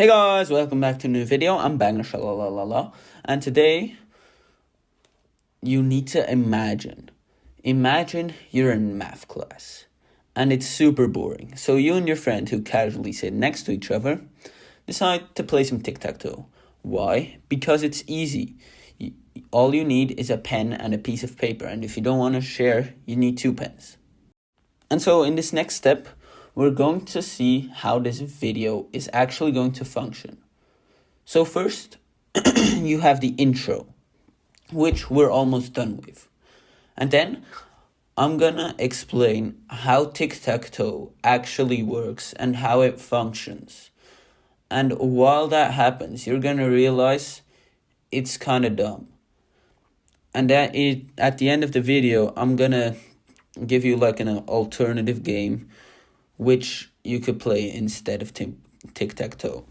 Hey guys, welcome back to a new video. I'm Banger Shalalala, and today you need to imagine you're in math class and it's super boring. So you and your friend who casually sit next to each other decide to play some tic-tac-toe. Why? Because it's easy. All you need is a pen and a piece of paper, and if you don't want to share, you need 2 pens. And so in this next step, we're going to see how this video is actually going to function. So first, you have the intro, which we're almost done with. And then I'm gonna explain how tic-tac-toe actually works and how it functions. And while that happens, you're gonna realize it's kind of dumb. And at the end of the video, I'm gonna give you like an alternative game which you could play instead of tic-tac-toe.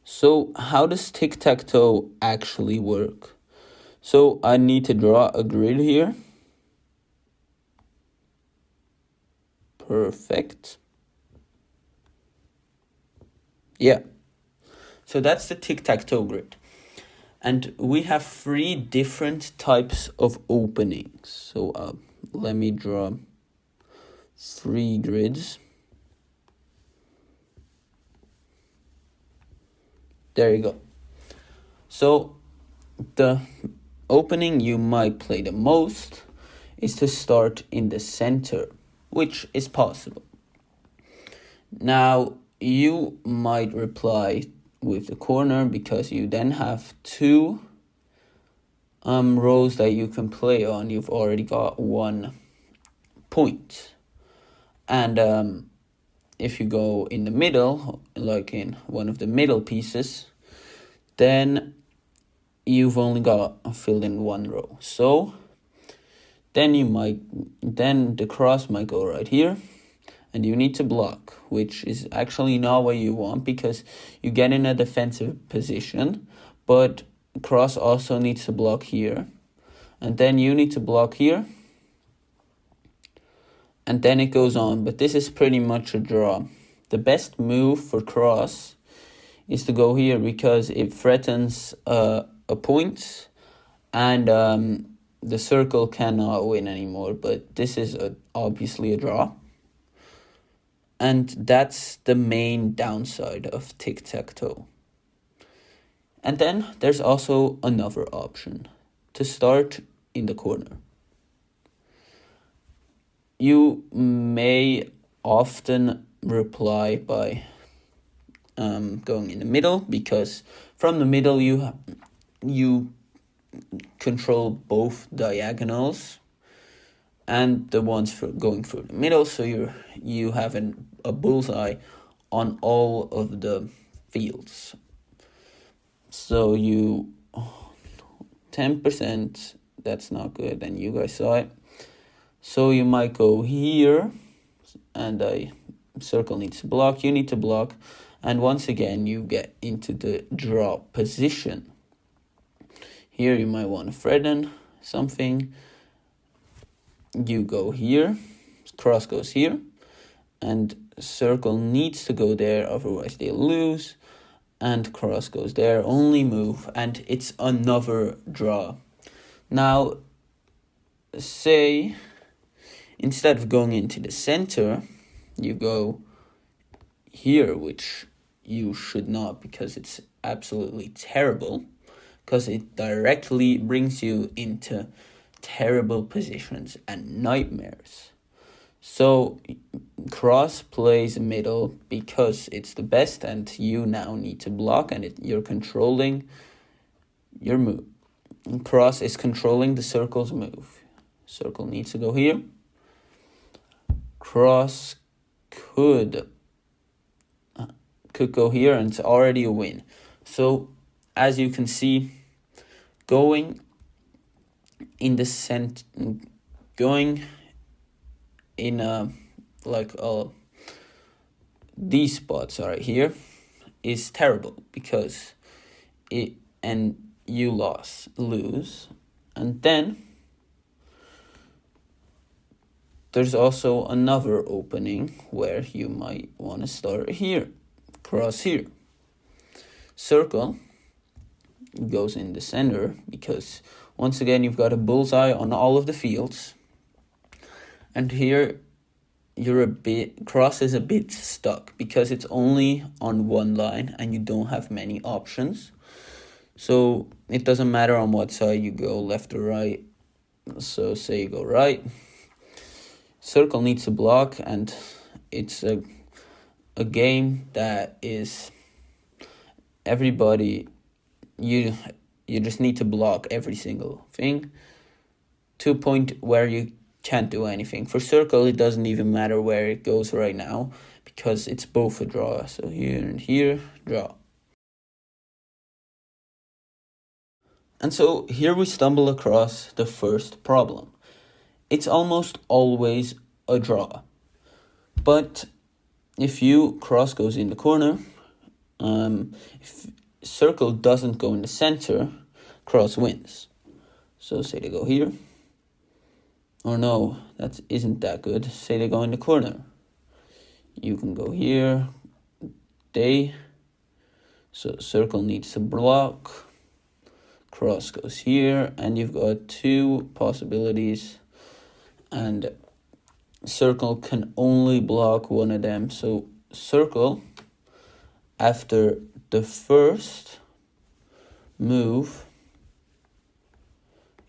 So how does tic-tac-toe actually work? So I need to draw a grid here. Perfect. Yeah. So that's the tic-tac-toe grid. And we have 3 different types of openings. So let me draw 3 grids. There you go. So the opening you might play the most is to start in the center, which is possible. Now, you might reply with the corner because you then have 2 rows that you can play on. You've already got 1 point. And if you go in the middle, like in one of the middle pieces, then you've only got filled in 1 row. So then the cross might go right here, and you need to block, which is actually not what you want because you get in a defensive position, but cross also needs to block here, and then you need to block here, and then it goes on. But this is pretty much a draw. The best move for cross is to go here because it threatens a point, and the circle cannot win anymore, but this is obviously a draw. And that's the main downside of tic-tac-toe. And then there's also another option, to start in the corner. You may often reply by going in the middle, because from the middle you control both diagonals and the ones for going through the middle, so you have a bullseye on all of the fields. So 10%, that's not good, and you guys saw it. So you might go here, and a circle needs to block, you need to block, and once again you get into the draw position. Here you might want to threaten something. You go here, cross goes here, and circle needs to go there, otherwise they'll lose, and cross goes there, only move, and it's another draw. Now, say instead of going into the center, you go here, which you should not, because it's absolutely terrible, because it directly brings you into terrible positions and nightmares. So cross plays middle because it's the best, and you now need to block, and you're controlling your move. And cross is controlling the circle's move. Circle needs to go here. Cross could go here, and it's already a win. So as you can see, going in the center, going in these spots right here is terrible, because you lose, and then there's also another opening where you might want to start here, cross here. Circle goes in the center because once again you've got a bullseye on all of the fields, and here cross is a bit stuck because it's only on one line and you don't have many options. So it doesn't matter on what side you go, left or right. So say you go right, circle needs to block, and it's a game that is everybody, you just need to block every single thing to a point where you can't do anything. For circle, it doesn't even matter where it goes right now because it's both a draw. So here and here, draw. And so here we stumble across the first problem. It's almost always a draw. But if cross goes in the corner, if circle doesn't go in the center, cross wins. So say they go here. Or no, that isn't that good. Say they go in the corner. You can go here. So circle needs to block. Cross goes here, and you've got two possibilities. And circle can only block one of them. So circle, after the first move,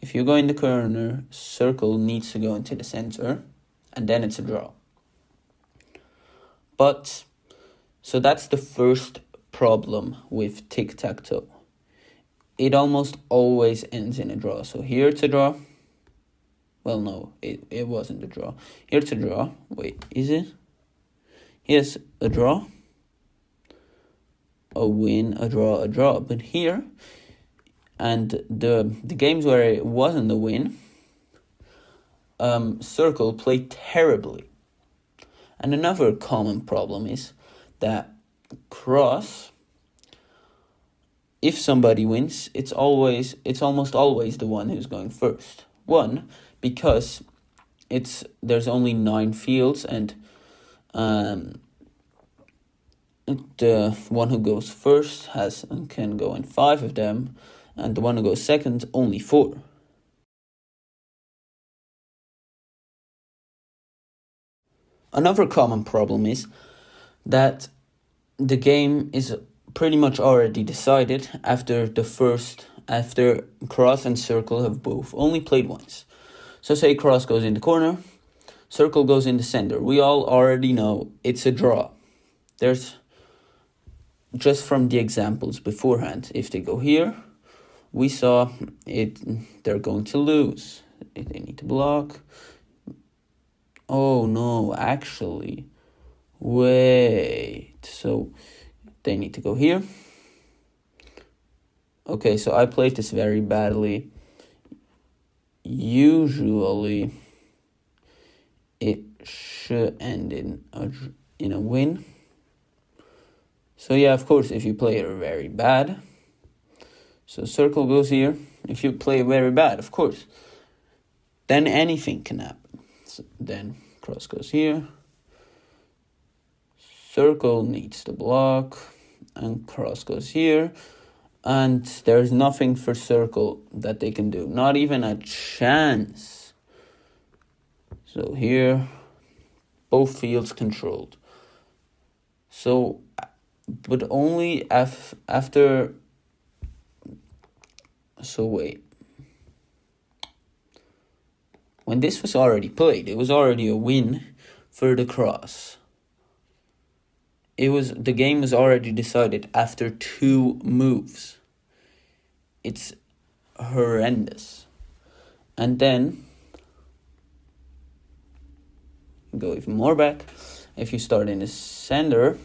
if you go in the corner, circle needs to go into the center, and then it's a draw. But, so that's the first problem with tic-tac-toe. It almost always ends in a draw. So here it's a draw. Well, no, it wasn't a draw. Here it's a draw. Wait, is it? Yes, a draw. A win, a draw, a draw. But here, and the games where it wasn't a win, circle played terribly. And another common problem is that cross, if somebody wins, it's almost always the one who's going first. One, because there's only 9 fields, and the one who goes first can go in 5 of them, and the one who goes second only 4. Another common problem is that the game is pretty much already decided after cross and circle have both only played once. So say cross goes in the corner, circle goes in the center. We all already know it's a draw. There's just from the examples beforehand. If they go here, we saw they're going to lose. They need to block. Oh no, actually, wait. So they need to go here. Okay, so I played this very badly. Usually, it should end in a win. So yeah, of course, if you play it very bad, so circle goes here. If you play very bad, of course, then anything can happen. So then cross goes here. Circle needs to block, and cross goes here. And there's nothing for circle that they can do. Not even a chance. So here, both fields controlled. So, but only after... So wait. When this was already played, it was already a win for the cross. The game was already decided after 2 moves. It's horrendous. And then go even more back. If you start in the center,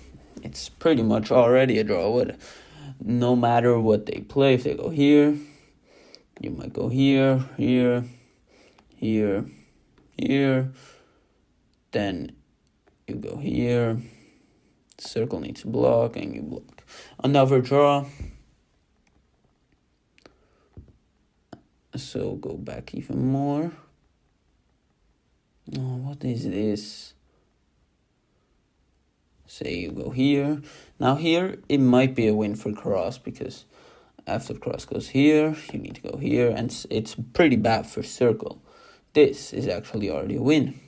it's pretty much already a draw. No matter what they play, if they go here, you might go here, here, here, here. Then you go here. Circle needs to block, and you block. Another draw. So go back even more. Oh, what is this? Say you go here. Now here, it might be a win for cross, because after cross goes here, you need to go here, and it's pretty bad for circle. This is actually already a win.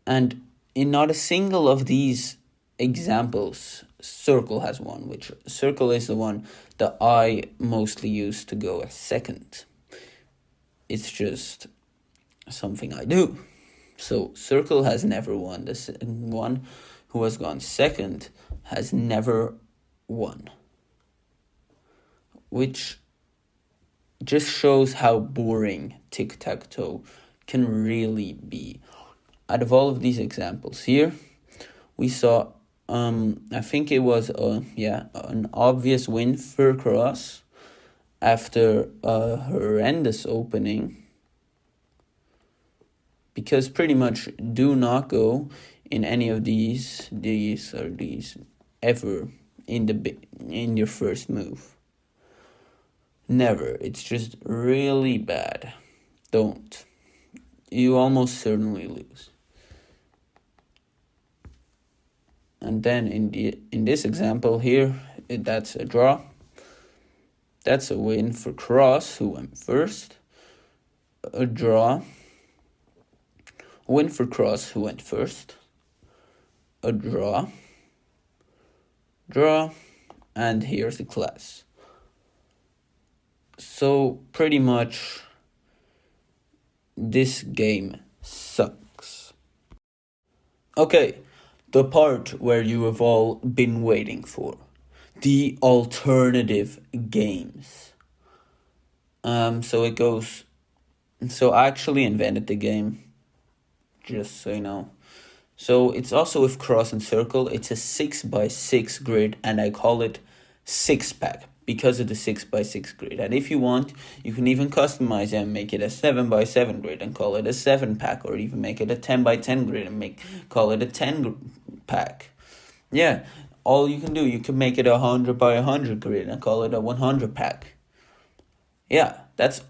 And in not a single of these examples, circle has won, which circle is the one that I mostly use to go as second. It's just something I do. So circle has never won. The one who has gone second has never won, which just shows how boring tic-tac-toe can really be. Out of all of these examples here, we saw, I think it was an obvious win for cross after a horrendous opening, because pretty much do not go in any of these ever in your first move. Never. It's just really bad. Don't. You almost certainly lose. And then in this example here, that's a draw. That's a win for cross, who went first. A draw. A win for cross, who went first. A draw. Draw. And here's the class. So pretty much this game sucks. Okay, the part where you have all been waiting for. The alternative games. So it goes. So I actually invented the game, just so you know. So it's also with cross and circle. It's a 6x6 grid, and I call it 6-pack because of the 6x6 grid. And if you want, you can even customize it and make it a 7x7 grid and call it a 7-pack, or even make it a 10x10 grid and call it a 10-pack. Yeah, all you can do, you can make it a 100x100 grid and call it a 100-pack. Yeah, that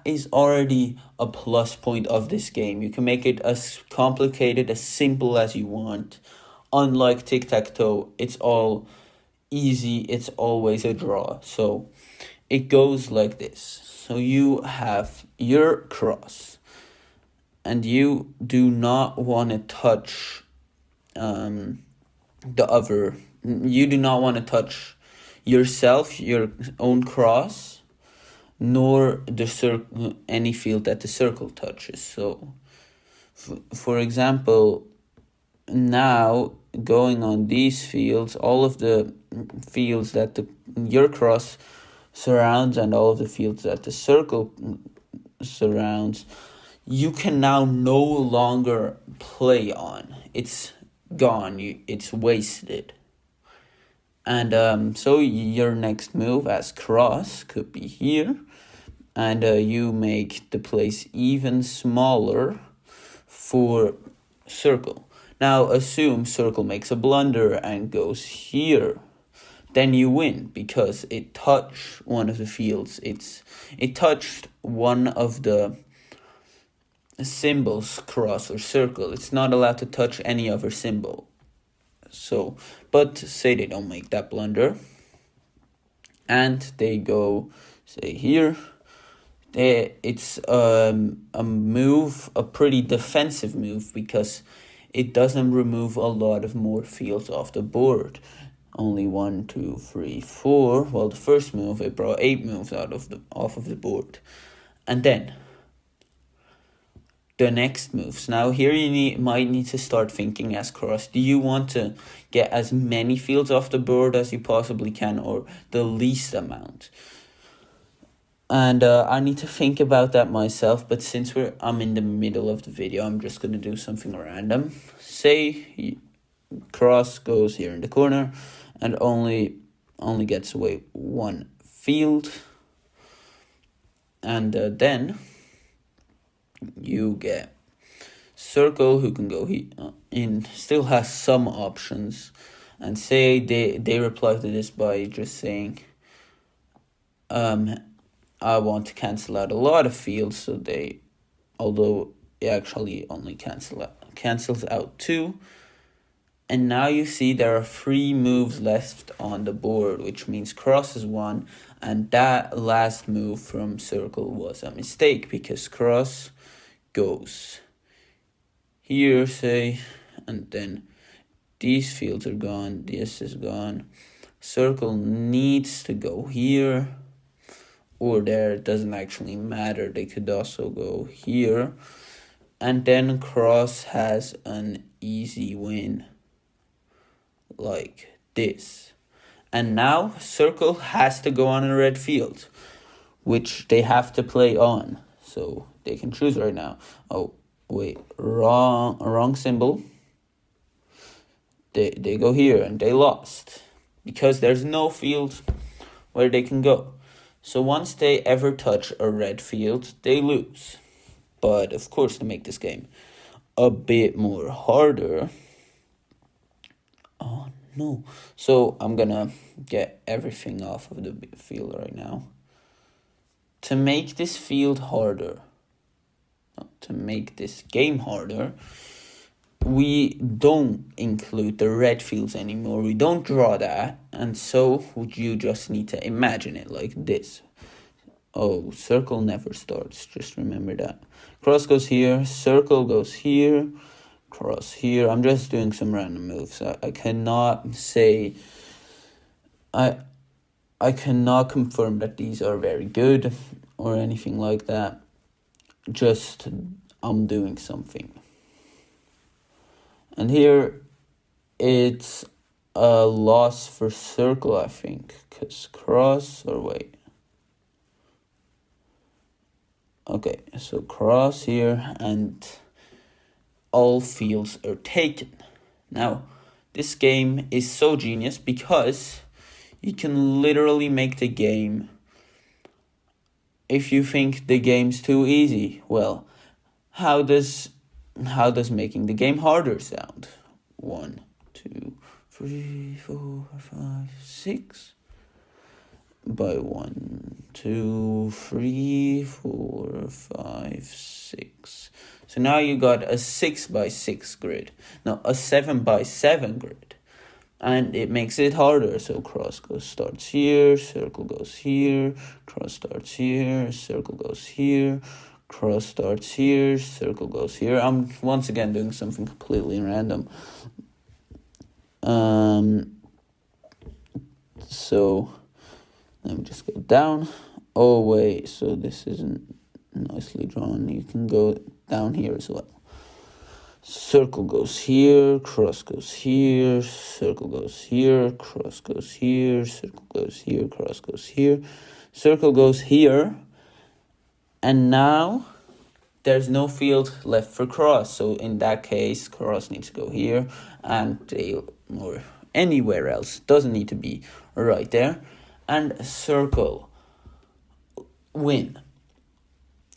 is already a plus point of this game. You can make it as complicated, as simple as you want. Unlike tic-tac-toe, it's all easy, it's always a draw. So it goes like this. So you have your cross, and you do not want to touch the other. You do not want to touch yourself, your own cross, nor any field that the circle touches. So, for example, now going on these fields, all of the fields that your cross surrounds and all of the fields that the circle surrounds, you can now no longer play on. It's gone. It's wasted. And so your next move as cross could be here, and you make the place even smaller for circle. Now assume circle makes a blunder and goes here. Then you win because it touched one of the fields. It touched one of the symbols, cross or circle. It's not allowed to touch any other symbol. So, but say they don't make that blunder, and they go, say here, it's a move, a pretty defensive move, because it doesn't remove a lot of more fields off the board. Only 1, 2, 3, 4. Well, the first move, it brought 8 moves off of the board. And then the next moves. Now here you might need to start thinking as cross. Do you want to get as many fields off the board as you possibly can, or the least amount? And I need to think about that myself, but since I'm in the middle of the video, I'm just going to do something random. Say cross goes here in the corner and only gets away 1 field. And then you get circle, who can go in, still has some options, and say they reply to this by just saying I want to cancel out a lot of fields, so although it actually only cancels out 2. And now you see there are 3 moves left on the board, which means cross is 1, and that last move from circle was a mistake, because cross goes here, say, and then these fields are gone, this is gone. Circle needs to go here or there, it doesn't actually matter. They could also go here. And then cross has an easy win, like this. And now circle has to go on a red field, which they have to play on. So they can choose right now. Oh, wait, wrong symbol. They go here and they lost, because there's no field where they can go. So once they ever touch a red field, they lose. But of course, to make this game a bit more harder, oh no. So I'm gonna get everything off of the field right now. To make this field harder, to make this game harder, we don't include the red fields anymore. We don't draw that. And so you just need to imagine it like this. Oh, circle never starts. Just remember that. Cross goes here. Circle goes here. Cross here. I'm just doing some random moves. I cannot say... I cannot confirm that these are very good or anything like that. Just I'm doing something. And here it's a loss for circle, I think, because cross, or wait. Okay, so cross here and all fields are taken. Now, this game is so genius because you can literally make the game, if you think the game's too easy, well, how does making the game harder sound? 1, 2, 3, 4, 5, 6. By 1, 2, 3, 4, 5, 6. So now you got a 6x6 grid. No, a 7x7 grid. And it makes it harder. So cross starts here, circle goes here, cross starts here, circle goes here, cross starts here, circle goes here. I'm once again doing something completely random. So let me just go down. Oh wait, so this isn't nicely drawn. You can go down here as well. Circle goes here, cross goes here, circle goes here, cross goes here, circle goes here, cross goes here, circle goes here. And now there's no field left for cross. So in that case, cross needs to go here and or anywhere else. Doesn't need to be right there. And circle win.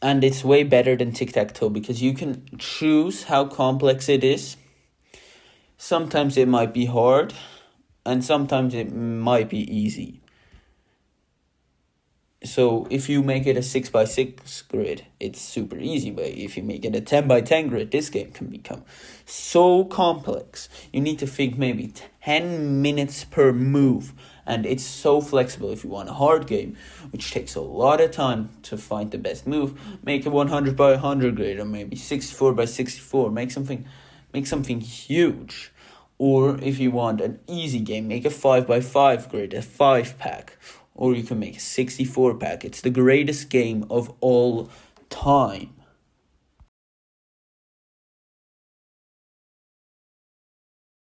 And it's way better than tic-tac-toe because you can choose how complex it is. Sometimes it might be hard and sometimes it might be easy. So if you make it a 6x6 grid, it's super easy. But if you make it a 10x10 grid, this game can become so complex. You need to think maybe 10 minutes per move. And it's so flexible. If you want a hard game, which takes a lot of time to find the best move, make a 100x100 grid, or maybe 64x64. Make something huge. Or if you want an easy game, make a 5x5 grid, a 5-pack. Or you can make a 64-pack. It's the greatest game of all time.